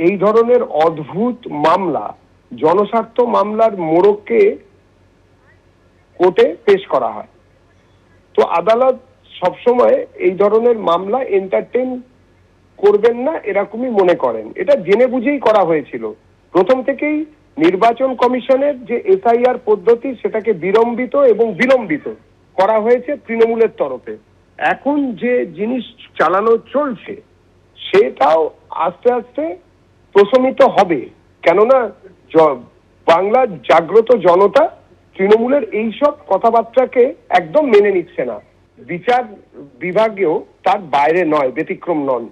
এই ধরনের অদ্ভুত মামলা, জনস্বার্থ মামলার মোড়কে কোর্টে পেশ করা হয়। তো আদালত সবসময় এই ধরনের মামলা এন্টারটেইন করবেন না এরকমই মনে করেন। এটা জেনে বুঝেই করা হয়েছিল। প্রথম থেকেই নির্বাচন কমিশনের যে এসআইআর পদ্ধতি সেটাকে বিলম্বিত এবং বিলম্বিত করা হয়েছে তৃণমূলের তরফে। এখন যে জিনিস চালানো চলছে সেটাও আস্তে আস্তে প্রশমিত হবে, কেননা বাংলার জাগ্রত জনতা তৃণমূলের এইসব কথাবার্তাকে একদম মেনে নিচ্ছে না। বিচার বিভাগেও তার বাইরে নয়, ব্যতিক্রম নন।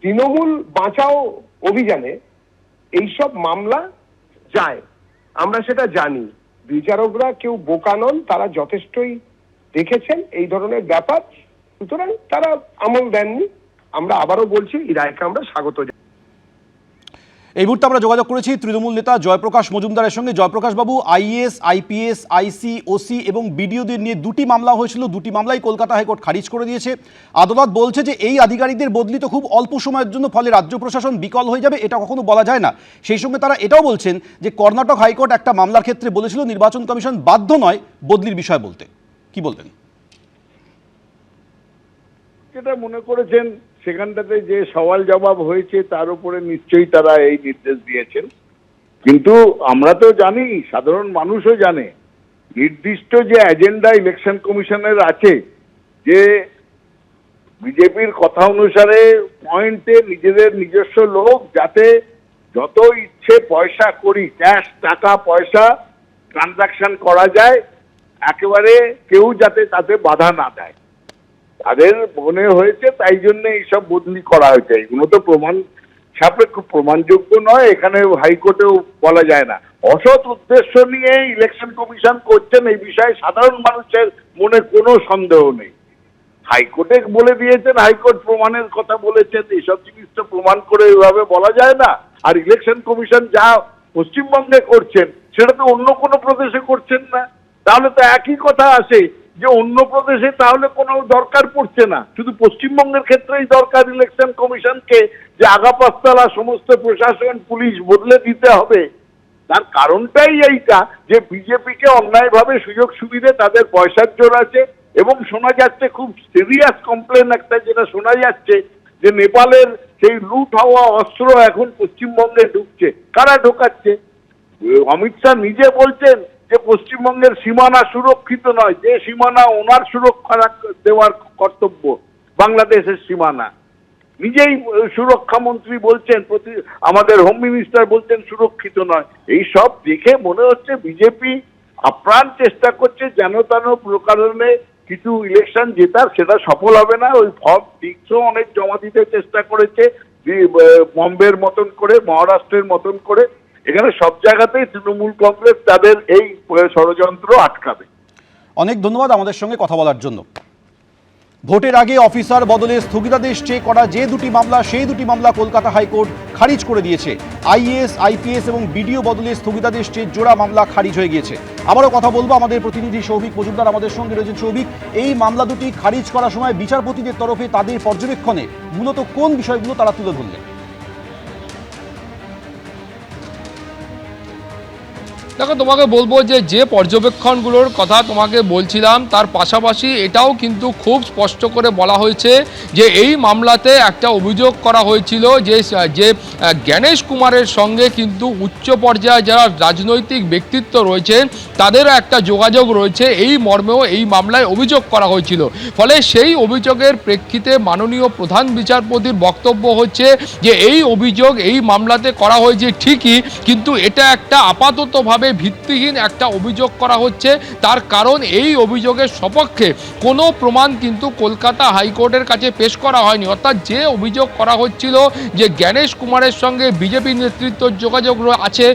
তৃণমূল বাঁচাও অভিযানে এইসব মামলা যায়, আমরা সেটা জানি। বিচারকরা কেউ বোকা নন, তারা যথেষ্টই দেখেছেন এই ধরনের ব্যাপার, সুতরাং তারা আমল দেননি। আমরা আবারও বলছি এই রায়কে আমরা স্বাগত জানাই। এই মুহূর্তে আমরা যোগাযোগ করেছি তৃণমূল নেতা জয়প্রকাশ মজুমদারের সঙ্গে। জয়প্রকাশ বাবু, আইএএস, আইপিএস, আইসি, ওসি এবং বিডিওদের নিয়ে দুটি মামলা হয়েছিল, দুটি মামলাই কলকাতা হাইকোর্ট খারিজ করে দিয়েছে। আদালত বলছে যে এই আধিকারিকদের বদলি তো খুব অল্প সময়ের জন্য, ফলে রাজ্য প্রশাসন বিকল হয়ে যাবে, এটা কখনো বলা যায় না। সেই সঙ্গে তারা এটাও বলছেন যে কর্ণাটক হাইকোর্ট একটা মামলার ক্ষেত্রে বলেছিল নির্বাচন কমিশন বাধ্য নয় বদলির বিষয় বলতে। কি বলবেন? যেটা মনে করেছেন সেখানটাতে যে সওয়াল জবাব হয়েছে তার উপরে নিশ্চয়ই তারা এই নির্দেশ দিয়েছেন, কিন্তু আমরা তো জানি, সাধারণ মানুষও জানে, নির্দিষ্ট যে এজেন্ডা ইলেকশন কমিশনের আছে, যে বিজেপির কথা অনুসারে পয়েন্টে নিজেদের নিজস্ব লোক যাতে যত ইচ্ছে পয়সা করি, ক্যাশ টাকা পয়সা ট্রানজাকশন করা যায়, একেবারে কেউ যাতে তাতে বাধা না দেয়, তাদের মনে হয়েছে, তাই জন্য এইসব বদলি করা হয়েছে। এগুলো তো প্রমাণ সাপেক্ষ, প্রমাণযোগ্য নয়, এখানে হাইকোর্টেও বলা যায় না। অসৎ উদ্দেশ্য নিয়ে ইলেকশন কমিশন করছেন এই বিষয়ে সাধারণ মানুষের মনে কোনো সন্দেহ নেই। হাইকোর্টে বলে দিয়েছেন, হাইকোর্ট প্রমাণের কথা বলেছেন, এইসব জিনিস তো প্রমাণ করে এভাবে বলা যায় না। আর ইলেকশন কমিশন যা পশ্চিমবঙ্গে করছেন সেটা তো অন্য কোনো প্রদেশে করছেন না, তাহলে তো একই কথা আসে যে অন্য প্রদেশে তাহলে কোনো দরকার পড়ছে না, শুধু পশ্চিমবঙ্গের ক্ষেত্রেই দরকার ইলেকশন কমিশনকে যে আগাপাস্তলা সমস্ত প্রশাসন পুলিশ বদলে দিতে হবে। তার কারণটাই এইটা যে বিজেপিকে অন্যায়ভাবে সুযোগ সুবিধে তাদের পয়সার জোর আছে, এবং শোনা যাচ্ছে খুব সিরিয়াস কমপ্লেন একটা যেটা শোনা যাচ্ছে যে নেপালের সেই লুট হওয়া অস্ত্র এখন পশ্চিমবঙ্গে ঢুকছে। কারা ঢোকাচ্ছে? অমিত শাহ নিজে বলছেন যে পশ্চিমবঙ্গের সীমানা সুরক্ষিত নয়, যে সীমানা ওনার সুরক্ষা দেওয়ার কর্তব্য, বাংলাদেশের সীমানা। নিজেই সুরক্ষা মন্ত্রী বলছেন, আমাদের হোম মিনিস্টার বলছেন সুরক্ষিত নয়। এই সব দেখে মনে হচ্ছে বিজেপি আপ্রাণ চেষ্টা করছে যেন তেন প্রকারণে কিছু ইলেকশন জেতার, সেটা সফল হবে না। ওই ফর্ম ডিক্সও অনেক জমা দিতে চেষ্টা করেছে, বম্বের মতন করে, মহারাষ্ট্রের মতন করে। এখানে সব জায়গাতেই তৃণমূল কংগ্রেস তাদের এই ষড়যন্ত্র আটকাবে। অনেক ধন্যবাদ আমাদের সঙ্গে কথা বলার জন্য। ভোটের আগে অফিসার বদলে স্থগিতাদেশ চেয়ে করা যে দুটি মামলা, সেই দুটি মামলা কলকাতা হাইকোর্ট খারিজ করে দিয়েছে। আইএএস, আইপিএস এবং বিডিও বদলে স্থগিতাদেশ চেয়ে জোড়া মামলা খারিজ হয়ে গিয়েছে। আবারও কথা বলবো, আমাদের প্রতিনিধি সৌভিক মজুমদার আমাদের সঙ্গে রয়েছেন। সৌভিক, এই মামলা দুটি খারিজ করার সময় বিচারপতিদের তরফে তাদের পর্যবেক্ষণে মূলত কোন বিষয়গুলো তারা তুলে ধরলেন? দেখো, তোমাকে বলবো যে পর্যবেক্ষণগুলোর কথা তোমাকে বলছিলাম তার পাশাপাশি এটাও কিন্তু খুব স্পষ্ট করে বলা হয়েছে যে এই মামলাতে একটা অভিযোগ করা হয়েছিল যে জ্ঞানেশ কুমারের সঙ্গে কিন্তু উচ্চ পর্যায়ে যারা রাজনৈতিক ব্যক্তিত্ব রয়েছেন তাদেরও একটা যোগাযোগ রয়েছে, এই মর্মেও এই মামলায় অভিযোগ করা হয়েছিল। ফলে সেই অভিযোগের প্রেক্ষিতে মাননীয় প্রধান বিচারপতির বক্তব্য হচ্ছে যে এই অভিযোগ এই মামলাতে করা হয়েছে ঠিকই, কিন্তু এটা একটা আপাততভাবে ভিত্তিহীন একটা অভিযোগ করা হচ্ছে। তার কারণ এই অভিযোগের সপক্ষে কোনো প্রমাণ কিন্তু কলকাতা হাইকোর্টের কাছে পেশ করা হয়নি। অর্থাৎ যে অভিযোগ করা হচ্ছিল যে জ্ঞানেশ কুমারের সঙ্গে বিজেপি নেতৃত্বের যোগাযোগ আছে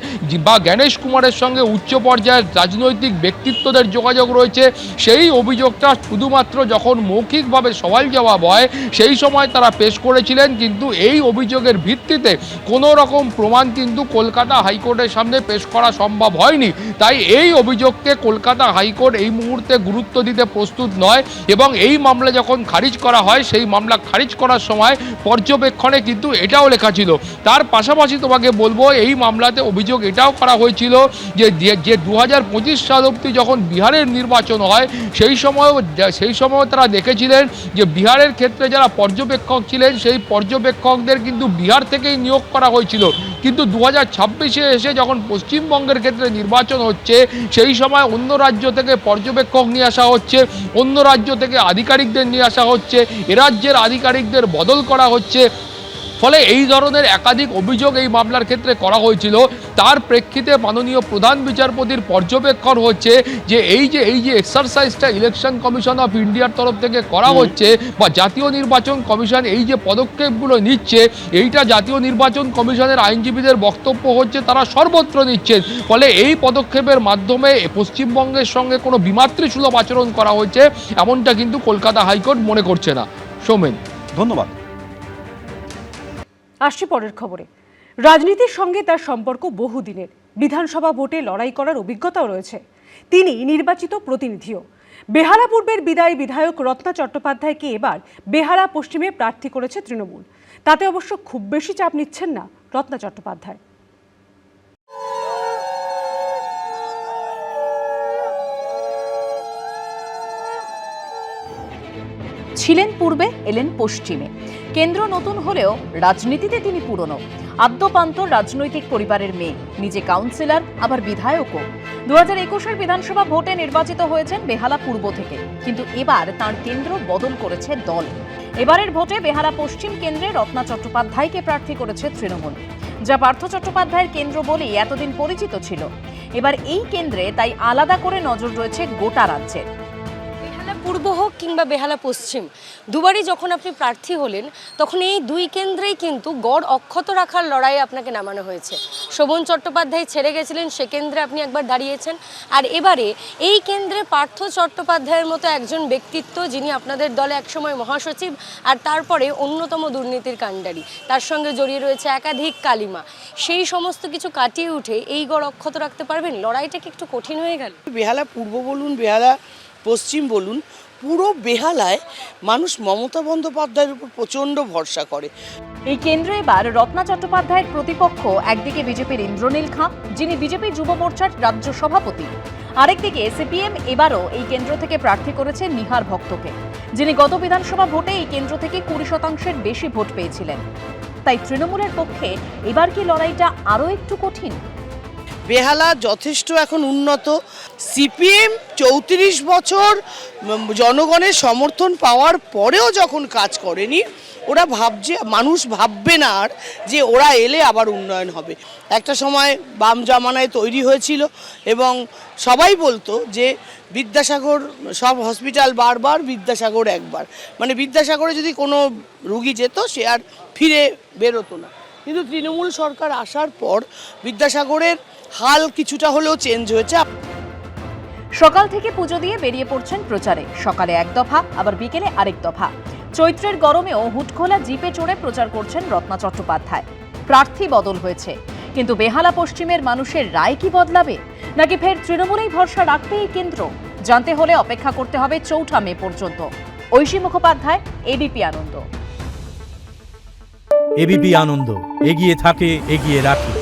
বা জ্ঞানেশ কুমারের সঙ্গে উচ্চ পর্যায়ের রাজনৈতিক ব্যক্তিত্বদের যোগাযোগ রয়েছে, সেই অভিযোগটা শুধুমাত্র যখন মৌখিকভাবে সওয়াল জবাব হয় সেই সময় তারা পেশ করেছিলেন, কিন্তু এই অভিযোগের ভিত্তিতে কোনো রকম প্রমাণ কিন্তু কলকাতা হাইকোর্টের সামনে পেশ করা সম্ভব হয় হয়নি। তাই এই অভিযোগকে কলকাতা হাইকোর্ট এই মুহূর্তে গুরুত্ব দিতে প্রস্তুত নয় এবং এই মামলা যখন খারিজ করা হয় সেই মামলা খারিজ করার সময় পর্যবেক্ষণে কিন্তু এটাও লেখা ছিল। তার পাশাপাশি তোমাকে বলবো এই মামলাতে অভিযোগ এটাও করা হয়েছিল যে 2025 সাল অবধি যখন বিহারের নির্বাচন হয় সেই সময় তারা দেখেছিলেন যে বিহারের ক্ষেত্রে যারা পর্যবেক্ষক ছিলেন সেই পর্যবেক্ষকদের কিন্তু বিহার থেকেই নিয়োগ করা হয়েছিল, কিন্তু 2026-এ এসে যখন পশ্চিমবঙ্গের ক্ষেত্রে নির্বাচন হচ্ছে সেই সময় অন্য রাজ্য থেকে পর্যবেক্ষক নিয়ে আসা হচ্ছে, অন্য রাজ্য থেকে আধিকারিকদের নিয়ে আসা হচ্ছে, এ রাজ্যের আধিকারিকদের বদল করা হচ্ছে। ফলে এই ধরনের একাধিক অভিযোগ এই মামলার ক্ষেত্রে করা হয়েছিল। তার প্রেক্ষিতে মাননীয় প্রধান বিচারপতির পর্যবেক্ষণ হচ্ছে যে এই যে এক্সারসাইজটা ইলেকশন কমিশন অফ ইন্ডিয়ার তরফ থেকে করা হচ্ছে বা জাতীয় নির্বাচন কমিশন এই যে পদক্ষেপগুলো নিচ্ছে, এইটা জাতীয় নির্বাচন কমিশনের আইনজীবীদের বক্তব্য হচ্ছে তারা সর্বত্র নিচ্ছেন। ফলে এই পদক্ষেপের মাধ্যমে পশ্চিমবঙ্গের সঙ্গে কোনো বিমাতৃসুলভ আচরণ করা হয়েছে এমনটা কিন্তু কলকাতা হাইকোর্ট মনে করছে না। সৌমেন, ধন্যবাদ। আসছি পরের খবরে। রাজনীতির সঙ্গে তার সম্পর্ক বহুদিনের। বিধানসভা ভোটে লড়াই করার অভিজ্ঞতাও রয়েছে। তিনি নির্বাচিত প্রতিনিধিও। বেহালা পূর্বের বিদায়ী বিধায়ক রত্না চট্টোপাধ্যায়কে এবার বেহালা পশ্চিমে প্রার্থী করেছে তৃণমূল। তাতে অবশ্য খুব বেশি চাপ নিচ্ছেন না রত্না চট্টোপাধ্যায়। ছিলেন পূর্বে, এলেন পশ্চিমে। কেন্দ্র নতুন হলেও রাজনীতিতে তিনি পুরনো। আদ্যপান্ত রাজনৈতিক পরিবারের মেয়ে, নিজে কাউন্সিলর আবার বিধায়কও। 2021-এর বিধানসভা ভোটে নির্বাচিত হয়েছেন বেহালা পূর্ব থেকে, কিন্তু এবার তার কেন্দ্র বদল করেছে দল। এবারের ভোটে বেহালা পশ্চিম কেন্দ্রে রত্না চট্টোপাধ্যায়কে প্রার্থী করেছে তৃণমূল, যা পার্থ চট্টোপাধ্যায়ের কেন্দ্র বলেই এতদিন পরিচিত ছিল। এবার এই কেন্দ্রে তাই আলাদা করে নজর রয়েছে গোটা রাজ্যের। পূর্ব হোক কিংবা বেহালা পশ্চিম, দুবারই যখন আপনি প্রার্থী হলেন তখন এই দুই কেন্দ্রেই কিন্তু গড় অক্ষত রাখার লড়াইয়ে আপনাকে নামানো হয়েছে। শোভন চট্টোপাধ্যায় ছেড়ে গেছিলেন, সে কেন্দ্রে আপনি একবার দাঁড়িয়েছেন, আর এবারে এই কেন্দ্রে পার্থ চট্টোপাধ্যায়ের মতো একজন ব্যক্তিত্ব, যিনি আপনাদের দলে একসময় মহাসচিব আর তারপরে অন্যতম দুর্নীতির কাণ্ডারি, তার সঙ্গে জড়িয়ে রয়েছে একাধিক কালিমা, সেই সমস্ত কিছু কাটিয়ে উঠে এই গড় অক্ষত রাখতে পারবেন? লড়াইটা কি একটু কঠিন হয়ে গেল? বেহালা পূর্ব বলুন, বেহালা পশ্চিম বলুন, পুরো বেহালায় মানুষ মমতা বন্দ্যোপাধ্যায়ের উপর প্রচণ্ড ভরসা করে। এই কেন্দ্রে এবার রত্না চট্টোপাধ্যায়ের প্রতিপক্ষ একদিকে বিজেপির ইন্দ্রনীল খাঁ, যিনি বিজেপি যুব মোর্চার রাজ্য সভাপতি, আরেকদিকে সিপিএম এবারও এই কেন্দ্র থেকে প্রার্থী করেছে নিহার ভক্তকে, যিনি গত বিধানসভা ভোটে এই কেন্দ্র থেকে 20% বেশি ভোট পেয়েছিলেন। তাই তৃণমূলের পক্ষে এবার কি লড়াইটা আরও একটু কঠিন? বেহালা যথেষ্ট এখন উন্নত। সিপিএম 34 বছর জনগণের সমর্থন পাওয়ার পরেও যখন কাজ করেনি, ওরা ভাবছে, মানুষ ভাববে না আর যে ওরা এলে আবার উন্নয়ন হবে। একটা সময় বাম জামানায় তৈরি হয়েছিল এবং সবাই বলতো যে বিদ্যাসাগর সব হসপিটাল বারবার, বিদ্যাসাগর একবার, মানে বিদ্যাসাগরে যদি কোনো রুগী যেত সে আর ফিরে বেরোতো না। কিন্তু তৃণমূল সরকার আসার পর বিদ্যাসাগরের হাল কিছুটা হলেও চেঞ্জ হয়েছে। সকাল থেকে পুজো দিয়ে বেরিয়ে পড়ছেন প্রচারে। সকালে এক দফা, আবার বিকেলে আরেক দফা। চৈত্রের গরমেও হুটখোলা জিপে চড়ে প্রচার করছেন রত্না চট্টোপাধ্যায়। প্রার্থী বদল হয়েছে, কিন্তু বেহালা পশ্চিমের মানুষের রায় কি বদলাবে, নাকি ফের তৃণমূলেই ভরসা রাখবে এই কেন্দ্র? জানতে হলে অপেক্ষা করতে হবে 4 মে পর্যন্ত। ঐশী মুখোপাধ্যায়, এবিপি আনন্দ। এবিপি আনন্দ, এগিয়ে থাকে, এগিয়ে রাখে।